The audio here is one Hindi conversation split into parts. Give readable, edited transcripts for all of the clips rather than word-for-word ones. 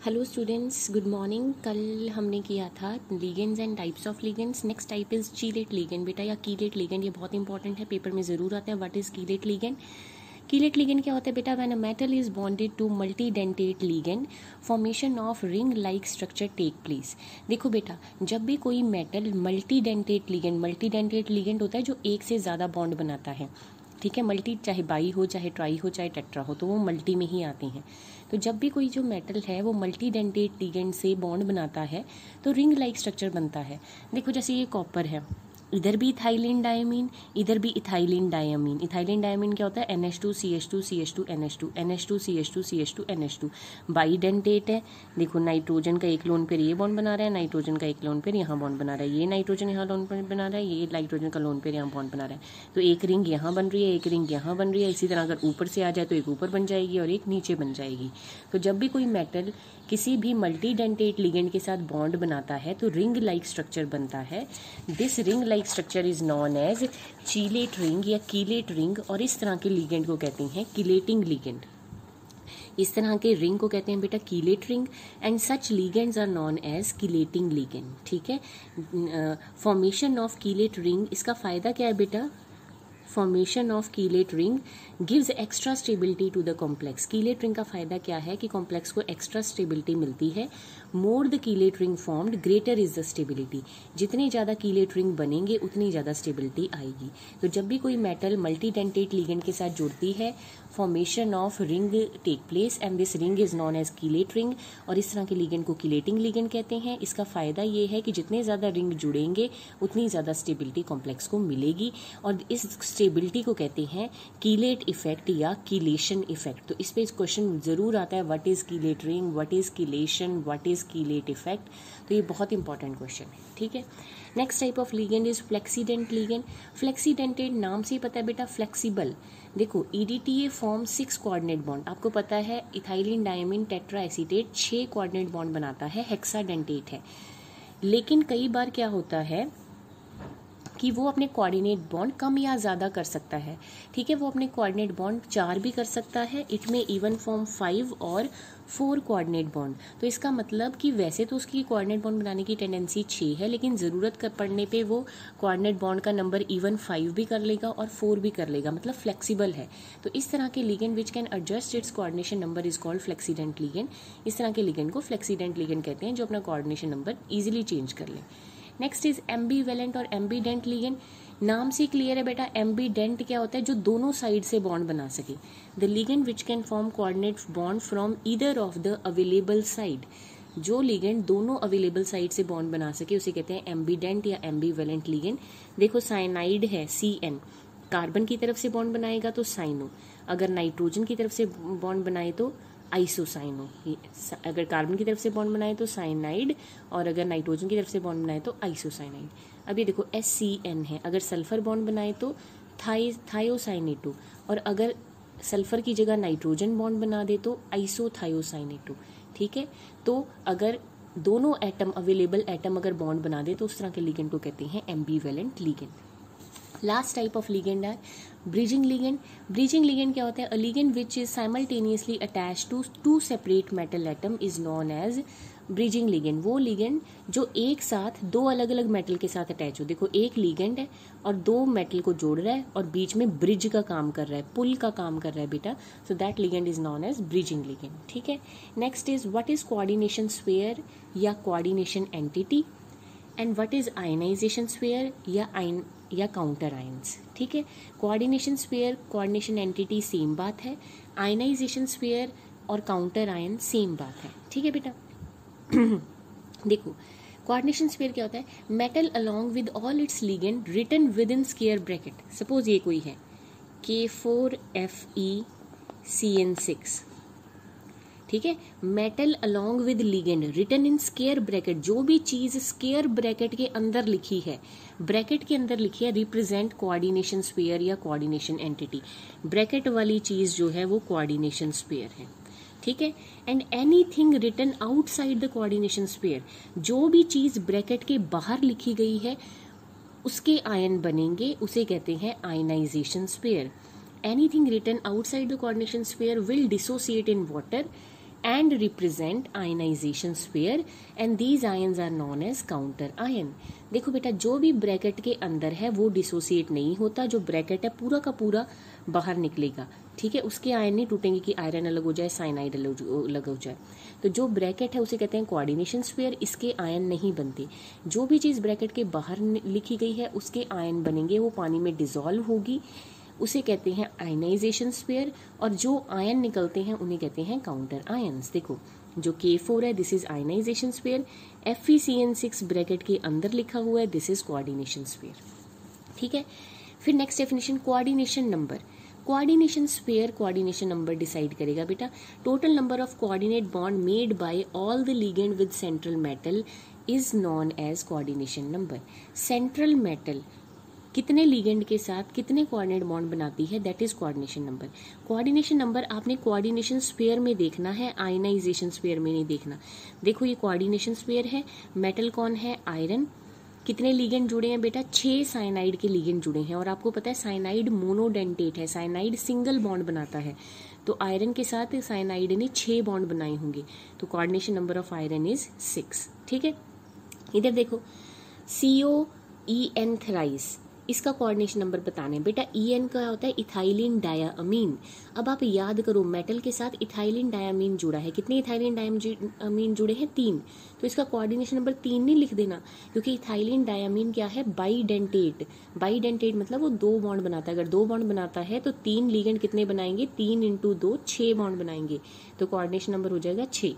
Hello students, good morning. कल हमने किया था ligands and types of ligands. Next type is चीलेट ligand बेटा, या कीलेट लिगेंड। ये बहुत इंपॉर्टेंट है, पेपर में ज़रूर आता है। What is chelate ligand? Chelate ligand क्या होता है बेटा? When a metal is bonded to multidentate ligand, formation of ring like structure take place. देखो बेटा, जब भी कोई मेटल मल्टीडेंटेट लिगेंड होता है जो एक से ज़्यादा बॉन्ड बनाता है, ठीक है। मल्टी चाहे बाई हो, चाहे ट्राई हो, चाहे टेट्रा हो, तो वो मल्टी में ही आते हैं। तो जब भी कोई जो मेटल है वो मल्टीडेंटेट लिगेंड से बॉन्ड बनाता है तो रिंग लाइक स्ट्रक्चर बनता है। देखो जैसे ये कॉपर है, इधर भी इथाइलिन डायमीन, इधर भी इथाइलिन डायमीन। इथाइलिन डायमीन क्या होता है? NH2 CH2 CH2 NH2 NH2 CH2 CH2 NH2। Bidentate है। देखो नाइट्रोजन का एक लोन पेयर ये बॉन्ड बना रहा है, नाइट्रोजन का एक लोन पेयर यहाँ बॉन्ड बना रहा है, ये नाइट्रोजन यहाँ लोन पेयर बना रहा है, ये नाइट्रोजन का लोन पेयर यहाँ बॉन्ड बना रहा है। तो एक रिंग यहाँ बन रही है, एक रिंग यहाँ बन रही है। इसी तरह अगर ऊपर से आ जाए तो एक ऊपर बन जाएगी और एक नीचे बन जाएगी। तो जब भी कोई मेटल किसी भी मल्टीडेंटेट लिगेंड के साथ बॉन्ड बनाता है तो रिंग लाइक स्ट्रक्चर बनता है। This ring like structure is known as chelate ring या कीलेट रिंग, और इस तरह के लिगेंड को कहते हैं कीलेटिंग लिगेंड। इस तरह के रिंग को कहते हैं बेटा chelate ring, and such ligands are known as chelating ligand. ठीक है। फॉर्मेशन ऑफ कीलेट रिंग, इसका फायदा क्या है बेटा? Formation of chelate ring gives extra stability to the complex. Chelate ring का फायदा क्या है कि कॉम्प्लेक्स को एक्स्ट्रा स्टेबिलिटी मिलती है। More the chelate ring formed greater is the stability. जितने ज़्यादा कीलेट रिंग बनेंगे उतनी ज़्यादा स्टेबिलिटी आएगी। तो जब भी कोई मेटल मल्टीडेंटेट लिगेंड के साथ जुड़ती है, formation of ring take place and this ring is known as chelate ring, और इस तरह के लिगेंड को कीलेटिंग लिगेंड कहते हैं। इसका फायदा ये है कि जितने ज़्यादा रिंग जुड़ेंगे उतनी ज़्यादा स्टेबिलिटी कॉम्प्लेक्स को मिलेगी, और इस स्टेबिलिटी को कहते हैं कीलेट इफेक्ट या कीलेशन इफेक्ट। तो इस पे क्वेश्चन जरूर आता है, what is chelate ring, what is chelation, what is chelate effect. तो ये बहुत इंपॉर्टेंट क्वेश्चन है, ठीक है। Next type of ligand is flexidentate ligand. Flexidentate नाम से ही पता है बेटा, फ्लेक्सिबल। देखो EDTA फॉर्म 6 कोऑर्डिनेट बॉन्ड। आपको पता है ethylene diamine tetra acetate 6 coordinate bond बनाता है, हेक्साडेंटेट है। लेकिन कई बार क्या होता है कि वो अपने कोऑर्डिनेट बॉन्ड कम या ज़्यादा कर सकता है, ठीक है। वो अपने कोऑर्डिनेट बॉन्ड 4 भी कर सकता है। इट में इवन फॉर्म 5 और 4 कोऑर्डिनेट बॉन्ड। तो इसका मतलब कि वैसे तो उसकी कोऑर्डिनेट बॉन्ड बनाने की टेंडेंसी 6 है, लेकिन ज़रूरत पड़ने पे वो कोऑर्डिनेट बॉन्ड का नंबर इवन 5 भी कर लेगा और 4 भी कर लेगा, मतलब फ्लेक्सिबल है। तो इस तरह के ligand which can adjust its coordination number is called flexidentate ligand. इस तरह के लिगेंड को फ्लेक्सीडेंट लिगेंड कहते हैं, जो अपना कोऑर्डिनेशन नंबर ईजिली चेंज कर ले। नेक्स्ट इज एम्बीवेलेंट और एम्बीडेंट लिगेंड। नाम से क्लियर है बेटा, एम्बीडेंट क्या होता है? जो दोनों साइड से बॉन्ड बना सके। The ligand which can form coordinate bond from either of the available side. जो लिगेंड दोनों अवेलेबल साइड से बॉन्ड बना सके उसे कहते हैं एम्बीडेंट या एम्बीवेलेंट लिगेंड। देखो साइनाइड है CN, कार्बन की तरफ से बॉन्ड बनाएगा तो साइनो, अगर नाइट्रोजन की तरफ से बॉन्ड बनाए तो आइसोसाइनो। अगर कार्बन की तरफ से बॉन्ड बनाए तो साइनाइड, और अगर नाइट्रोजन की तरफ से बॉन्ड बनाए तो आइसोसाइनाइड। अब ये देखो SCN है, अगर सल्फर बॉन्ड बनाए तो थायोसाइनेटो, और अगर सल्फर की जगह नाइट्रोजन बॉन्ड बना दे तो आइसोथायोसाइनेटो, ठीक है। तो अगर दोनों एटम अवेलेबल एटम अगर बॉन्ड बना दे तो उस तरह के लिगेंड को कहते हैं ambivalent ligand. Last type of ligand है ब्रिजिंग लिगेंड। ब्रिजिंग लिगेंड क्या होता है? A ligand which is simultaneously attached to 2 separate metal atom is known as bridging ligand. वो लिगेंड जो एक साथ 2 अलग अलग मेटल के साथ अटैच हो। देखो एक लिगेंड है और 2 मेटल को जोड़ रहा है और बीच में ब्रिज का काम कर रहा है, पुल का काम कर रहा है बेटा। So that ligand is known as bridging ligand, ठीक है। Next is what is coordination sphere या coordination entity, and what is ionization sphere या काउंटर आयंस, ठीक है। Coordination sphere, coordination entity same बात है। आयनाइजेशन स्फीयर और काउंटर आयन सेम बात है, ठीक है बेटा। देखो कोऑर्डिनेशन स्फीयर क्या होता है? Metal along with all its ligand written within square bracket. Suppose ये कोई है K4FeCN6, ठीक है। Metal along with ligand written in square bracket. जो भी चीज स्क्वायर ब्रैकेट के अंदर लिखी है, ब्रैकेट के अंदर लिखी है, रिप्रेजेंट कोऑर्डिनेशन स्फीयर या कोऑर्डिनेशन एंटिटी। ब्रैकेट वाली चीज जो है वो कोऑर्डिनेशन स्फीयर है, ठीक है। And anything written outside the coordination sphere, जो भी चीज ब्रैकेट के बाहर लिखी गई है उसके आयन बनेंगे, उसे कहते हैं ionization sphere. Anything written outside the coordination sphere will dissociate in water and represent ionization sphere and these ions are known as counter ion। देखो बेटा, जो भी ब्रैकेट के अंदर है वो डिसोसिएट नहीं होता, जो ब्रैकेट है पूरा का पूरा बाहर निकलेगा, ठीक है। उसके आयन नहीं टूटेंगे कि आयरन अलग हो जाए, साइनाइड अलग हो जाए। तो जो ब्रैकेट है उसे कहते हैं कोऑर्डिनेशन स्फीयर, इसके आयन नहीं बनते। जो भी चीज़ ब्रैकेट के बाहर लिखी गई है उसके आयन बनेंगे, वो पानी में डिसॉल्व होगी, उसे कहते हैं आयनाइजेशन स्फीयर। और जो आयन निकलते हैं उन्हें कहते हैं काउंटर आयंस। देखो, जो K4 है this is ionization sphere, FeCN6 bracket के अंदर लिखा हुआ है दिस इज कोऑर्डिनेशन स्फीयर, ठीक है। फिर next definition, coordination number. Coordination sphere coordination number decide करेगा बेटा। Total number of coordinate bond made by all the ligand with central metal is known as coordination number. Central metal कितने लिगेंड के साथ कितने कोऑर्डिनेट बॉन्ड बनाती है, that is coordination number. Coordination number आपने कोऑर्डिनेशन स्फीयर में देखना है, आयनाइजेशन स्फीयर में नहीं देखना। देखो ये कोऑर्डिनेशन स्फीयर है, मेटल कौन है, आयरन। कितने लिगेंड जुड़े हैं बेटा, 6 साइनाइड के लिगेंड जुड़े हैं। और आपको पता है साइनाइड मोनोडेंटेट है, साइनाइड सिंगल बॉन्ड बनाता है, तो आयरन के साथ साइनाइड ने 6 बॉन्ड बनाए होंगे, तो coordination number of iron is 6, ठीक है। इधर देखो, COEN थ्राइस, इसका कोऑर्डिनेशन नंबर बताना है बेटा। EN का होता है इथाइलिन डायामीन। अब आप याद करो, मेटल के साथ इथाइलिन डायामीन जुड़ा है, कितने इथाइलिन डायामीन जुड़े हैं, 3। तो इसका कोऑर्डिनेशन नंबर 3 नहीं लिख देना, क्योंकि इथाइलिन डायामीन क्या है, बाईडेंटेट। बाईडेंटेट मतलब वो 2 बॉन्ड बनाता है। अगर 2 बॉन्ड बनाता है तो 3 लिगेंड कितने बनाएंगे, 3 × 2 6 बॉन्ड बनाएंगे, तो कोऑर्डिनेशन नंबर हो जाएगा 6।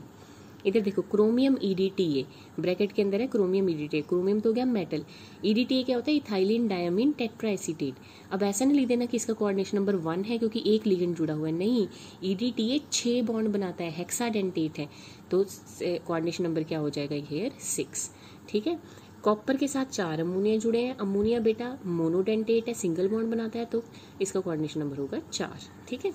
इधर देखो, क्रोमियम EDTA ब्रैकेट के अंदर है, क्रोमियम EDTA, क्रोमियम तो हो गया मेटल, EDTA क्या होता है, इथाइलिन डायमीन टेट्राएसीटेट। अब ऐसा नहीं लिख देना कि इसका कोऑर्डिनेशन नंबर 1 है क्योंकि एक लिगेंड जुड़ा हुआ है, नहीं, EDTA 6 बॉन्ड बनाता है, हेक्साडेंटेट है, तो कोऑर्डिनेशन नंबर क्या हो जाएगा हियर 6, ठीक है। कॉपर के साथ 4 अमोनिया जुड़े हैं, अमोनिया बेटा मोनोडेंटेट है, सिंगल बॉन्ड बनाता है, तो इसका कोऑर्डिनेशन नंबर होगा 4, ठीक है।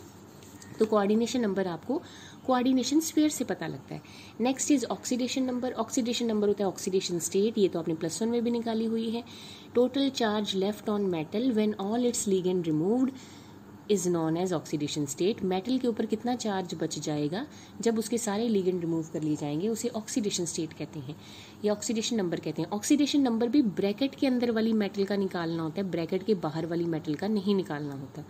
तो कोऑर्डिनेशन नंबर आपको कोऑर्डिनेशन स्फीयर से पता लगता है। Next is oxidation number. Oxidation number होता है ऑक्सीडेशन स्टेट, ये तो आपने +1 में भी निकाली हुई है। Total charge left on metal when all its ligand removed is known as oxidation state. Metal के ऊपर कितना चार्ज बच जाएगा जब उसके सारे लिगेंड रिमूव कर लिए जाएंगे, उसे ऑक्सीडेशन स्टेट कहते हैं या ऑक्सीडेशन नंबर कहते हैं। ऑक्सीडेशन नंबर भी ब्रैकेट के अंदर वाली मेटल का निकालना होता है, ब्रैकेट के बाहर वाली मेटल का नहीं निकालना होता,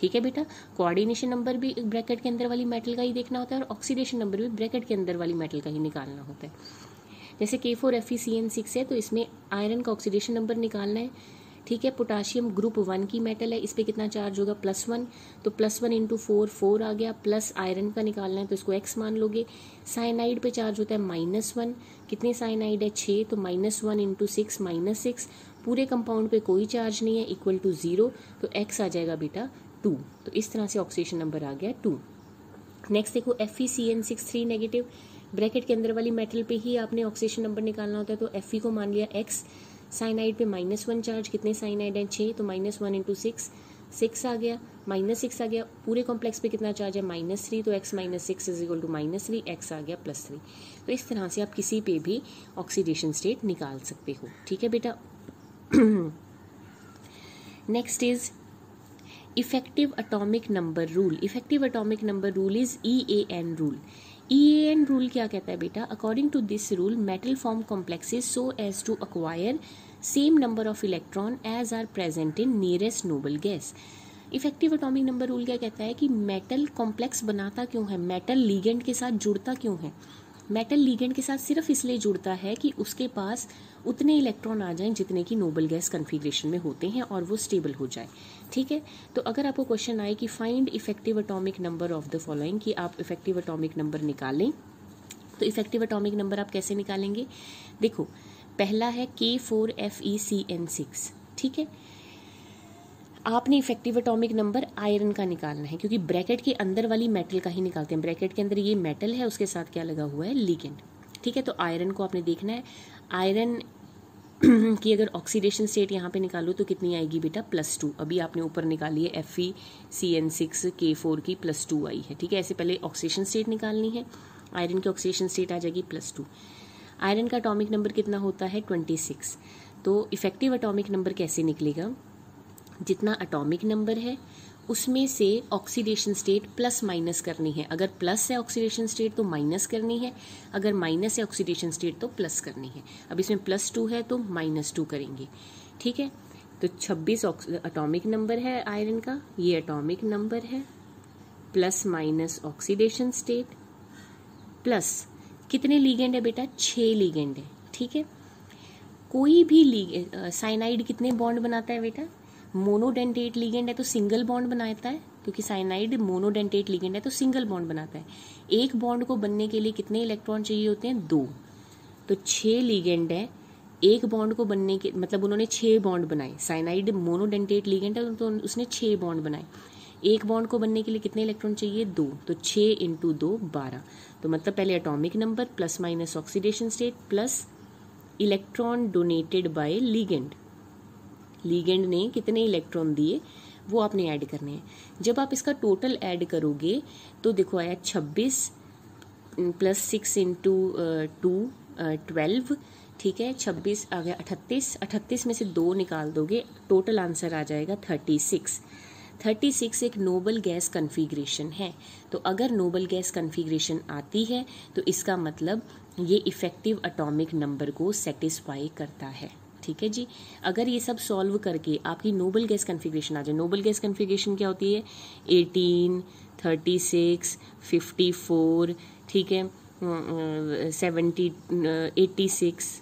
ठीक है बेटा। कोऑर्डिनेशन नंबर भी ब्रैकेट के अंदर वाली मेटल का ही देखना होता है और ऑक्सीडेशन नंबर भी ब्रैकेट के अंदर वाली मेटल का ही निकालना होता है। जैसे K4 FeCN6 है तो इसमें आयरन का ऑक्सीडेशन नंबर निकालना है, ठीक है। पोटाशियम ग्रुप 1 की मेटल है, इस पे कितना चार्ज होगा, +1, तो +1 × 4 4 आ गया, प्लस आयरन का निकालना है तो इसको X मान लोगे। साइनाइड पे चार्ज होता है -1, कितने साइनाइड है 6, तो -1 × 6 -6, पूरे कंपाउंड पे कोई चार्ज नहीं है, इक्वल टू 0, तो X आ जाएगा बेटा 2, तो इस तरह से ऑक्सीडेशन नंबर आ गया 2। नेक्स्ट देखो FeCN6 3 नेगेटिव, ब्रैकेट के अंदर वाली मेटल पे ही आपने ऑक्सीडेशन नंबर निकालना होता है, तो Fe को मान लिया X। साइनाइड पे -1 चार्ज, कितने साइनाइड हैं 6, तो -1 × 6 6 आ गया, -6 आ गया, पूरे कॉम्प्लेक्स पे कितना चार्ज है -3, तो X - 6 = -3, X आ गया +3। तो इस तरह से आप किसी पे भी ऑक्सीडेशन स्टेट निकाल सकते हो, ठीक है बेटा। Next is effective atomic number rule. Effective atomic number rule is EAN rule. EAN rule क्या कहता है बेटा, according to this rule metal form complexes so as to acquire same number of electron as are present in nearest noble gas. Effective atomic number rule क्या कहता है कि मेटल कॉम्प्लेक्स बनाता क्यों है, मेटल लीगेंड के साथ जुड़ता क्यों है। मेटल लीगेंड के साथ सिर्फ इसलिए जुड़ता है कि उसके पास उतने इलेक्ट्रॉन आ जाएं जितने की नोबल गैस कन्फिग्रेशन में होते हैं और वो स्टेबल हो जाए, ठीक है। तो अगर आपको क्वेश्चन आए कि find effective atomic number of the following, कि आप इफेक्टिव एटॉमिक नंबर निकालें, तो इफेक्टिव एटॉमिक नंबर आप कैसे निकालेंगे। देखो पहला है K4 FeCN6, ठीक है। आपने इफेक्टिव एटॉमिक नंबर आयरन का निकालना है क्योंकि ब्रैकेट के अंदर वाली मेटल का ही निकालते हैं। ब्रैकेट के अंदर ये मेटल है, उसके साथ क्या लगा हुआ है, लिगेंड, ठीक है। तो आयरन को आपने देखना है, आयरन की अगर ऑक्सीडेशन स्टेट यहाँ पे निकालो तो कितनी आएगी बेटा, +2। अभी आपने ऊपर निकाली है FeCN6 K4 की +2 आई है, ठीक है। ऐसे पहले ऑक्सीडेशन स्टेट निकालनी है, आयरन की ऑक्सीडेशन स्टेट आ जाएगी +2। आयरन का एटॉमिक नंबर कितना होता है 26। तो इफेक्टिव एटॉमिक नंबर कैसे निकलेगा, जितना एटॉमिक नंबर है उसमें से ऑक्सीडेशन स्टेट प्लस माइनस करनी है। अगर प्लस है ऑक्सीडेशन स्टेट तो माइनस करनी है, अगर माइनस है ऑक्सीडेशन स्टेट तो प्लस करनी है। अब इसमें +2 है तो -2 करेंगे, ठीक है। तो 26 एटॉमिक नंबर है आयरन का, ये एटॉमिक नंबर है, plus minus oxidation state, plus कितने लीगेंड है बेटा, 6 लीगेंड है, ठीक है। कोई भी साइनाइड कितने बॉन्ड बनाता है बेटा, मोनोडेंटेट लीगेंड है तो सिंगल बॉन्ड बनाता है, क्योंकि साइनाइड मोनोडेंटेट लीगेंड है तो सिंगल बॉन्ड बनाता है। एक बॉन्ड को बनने के लिए कितने इलेक्ट्रॉन चाहिए होते हैं, 2। तो 6 लीगेंड है, एक बॉन्ड को बनने के मतलब उन्होंने 6 बॉन्ड बनाए। साइनाइड मोनोडेंटेट लीगेंड है तो उसने 6 बॉन्ड बनाए। एक बॉन्ड को बनने के लिए कितने इलेक्ट्रॉन चाहिए, 2। तो 6 × 2 12। तो मतलब पहले atomic number plus minus oxidation state plus electron donated bye ligand, ligand ने कितने इलेक्ट्रॉन दिए वो आपने ऐड करने हैं। जब आप इसका टोटल ऐड करोगे तो देखो आया 26 + 6 × 2 12, ठीक है। 26 आ गया 38, 38 में से 2 निकाल दोगे, टोटल आंसर आ जाएगा 36। 36 एक नोबल गैस कन्फिग्रेशन है। तो अगर नोबल गैस कन्फिग्रेशन आती है तो इसका मतलब ये इफेक्टिव एटॉमिक नंबर को सेटिस्फाई करता है, ठीक है जी। अगर ये सब सॉल्व करके आपकी नोबल गैस कन्फिग्रेशन आ जाए, नोबल गैस कन्फिग्रेशन क्या होती है, 18, 36, 54, ठीक है, 70, 86,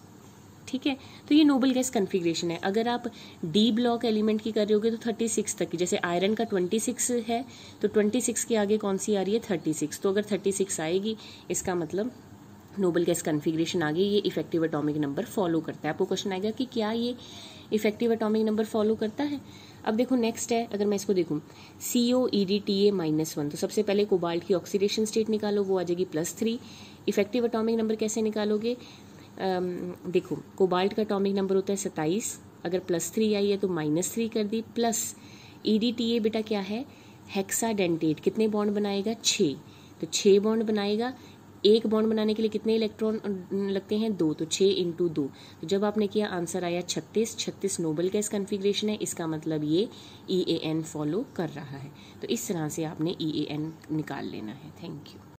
ठीक है। तो ये नोबल गैस कन्फिग्रेशन है। अगर आप डी ब्लॉक एलिमेंट की कर रहे होगे तो 36 तक की, जैसे आयरन का 26 है तो 26 के आगे कौन सी आ रही है, 36। तो अगर 36 आएगी इसका मतलब नोबल गैस कन्फिग्रेशन आ गई, ये इफेक्टिव एटॉमिक नंबर फॉलो करता है। आपको क्वेश्चन आएगा कि क्या ये इफेक्टिव एटॉमिक नंबर फॉलो करता है। अब देखो नेक्स्ट है, अगर मैं इसको देखूं COEDTA-1, तो सबसे पहले कोबाल्ट की ऑक्सीडेशन स्टेट निकालो, वो आ जाएगी +3। इफेक्टिव एटॉमिक नंबर कैसे निकालोगे, देखो कोबाल्ट का एटॉमिक नंबर होता है 27, अगर +3 आई है तो -3 कर दी, प्लस EDTA बेटा क्या है, हेक्साडेंटेट, कितने बॉन्ड बनाएगा, 6। तो 6 बॉन्ड बनाएगा। एक बॉन्ड बनाने के लिए कितने इलेक्ट्रॉन लगते हैं, 2। तो 6 × 2। तो जब आपने किया आंसर आया 36। 36 नोबल गैस कन्फिग्रेशन है, इसका मतलब ये EAN फॉलो कर रहा है। तो इस तरह से आपने EAN निकाल लेना है। Thank you.